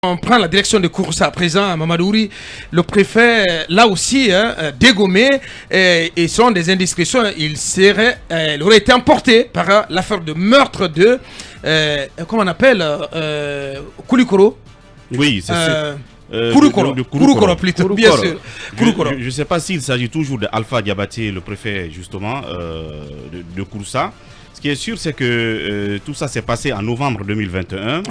On prend la direction de Kouroussa à présent, à Mamadouri. Le préfet, là aussi, dégommé, et selon des indiscrétions, il aurait été emporté par l'affaire de meurtre de, comment on appelle, Koulikoro. Oui, c'est ça. Kouroukoro plutôt, bien sûr. Je ne sais pas s'il s'agit toujours d'Alpha Diabaté, le préfet justement de Kouroussa. Ce qui est sûr, c'est que tout ça s'est passé en novembre 2021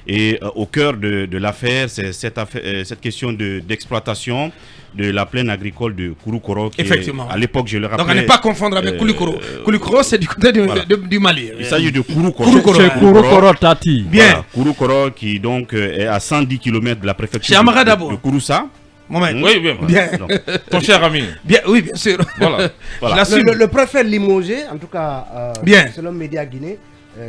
et au cœur de l'affaire, c'est cette question d'exploitation de la plaine agricole de Kouroukoro. Effectivement. À l'époque, je le rappelle. Donc, à ne pas confondre avec Koulikoro. Koulikoro, c'est du côté du Mali. Il s'agit de Kouroukoro. C'est Kouroukoro Tati. Bien. Voilà, Kouroukoro qui donc est à 110 km de la préfecture de Kouroussa. Oui, bien. Ton cher ami. Bien, oui, bien sûr. Voilà. Le préfet limogé, en tout cas, selon Média Guinée,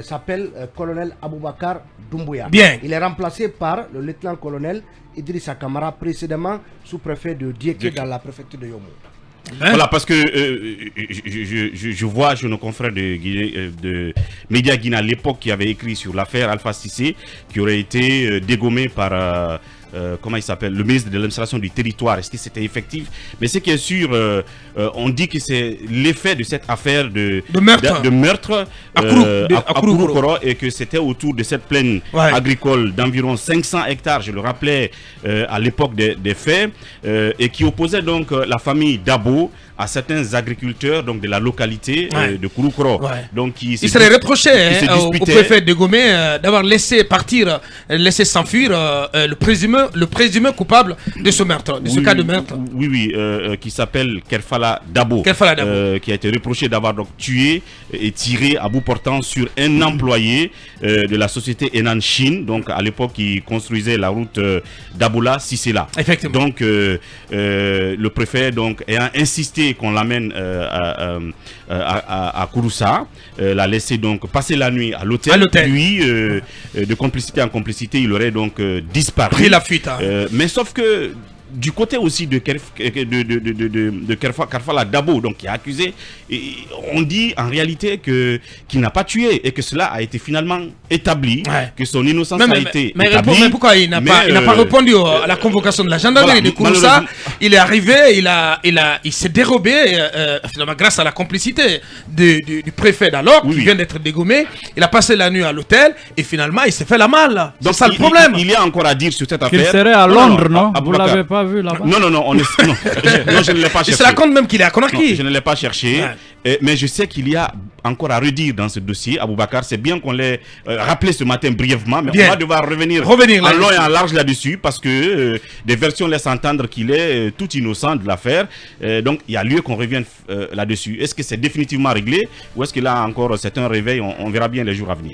s'appelle colonel Aboubakar Doumbouya. Bien. Il est remplacé par le lieutenant-colonel Idrissa Kamara, précédemment sous-préfet de Dieké dans la préfecture de Yomo. Voilà, parce que je vois chez nos confrères de Média Guinée à l'époque qui avaient écrit sur l'affaire Alpha Cissé, qui aurait été dégommé par comment il s'appelle, le ministre de l'administration du territoire. Est-ce que c'était effectif? Mais ce qui est sûr, on dit que c'est l'effet de cette affaire de meurtre à Kouroukoro et que c'était autour de cette plaine agricole d'environ 500 hectares, je le rappelais à l'époque des faits, et qui opposait donc la famille Dabo à certains agriculteurs donc de la localité de Kouroukoro. Donc il serait reproché au préfet de Gomé d'avoir laissé partir, laissé s'enfuir le présumé coupable de ce meurtre, de ce cas de meurtre. Qui s'appelle Kerfala Dabo, qui a été reproché d'avoir donc tué et tiré à bout portant sur un employé de la société Enan Chine, donc à l'époque qui construisait la route Daboula Sissela. Effectivement. Donc le préfet donc ayant insisté qu'on l'amène à Kouroussa, l'a laissé donc passer la nuit à l'hôtel. Puis de complicité en complicité, il aurait donc disparu. Pris la fuite. Mais sauf que du côté aussi de Kerfala Dabo, donc qui est accusé, on dit en réalité qu'il n'a pas tué et que cela a été finalement établi, que son innocence a été établie. Mais pourquoi il n'a pas répondu à la convocation de la gendarmerie de Kouroussa? Il est arrivé, il s'est dérobé, finalement grâce à la complicité du préfet d'alors, qui vient d'être dégommé. Il a passé la nuit à l'hôtel et finalement il s'est fait la malle. C'est ça le problème. Il y a encore à dire sur cette affaire. Il serait à Londres, non? Vous l'avez pas vu là-bas? Non, je ne l'ai pas cherché. Il se raconte même qu'il est à Conakry. Je ne l'ai pas cherché, mais je sais qu'il y a encore à redire dans ce dossier. Aboubacar, c'est bien qu'on l'ait rappelé ce matin brièvement, mais on va devoir revenir en long et en large là-dessus, parce que des versions laissent entendre qu'il est tout innocent de l'affaire. Donc il y a lieu qu'on revienne là-dessus. Est-ce que c'est définitivement réglé ou est-ce que là encore c'est un réveil? On verra bien les jours à venir.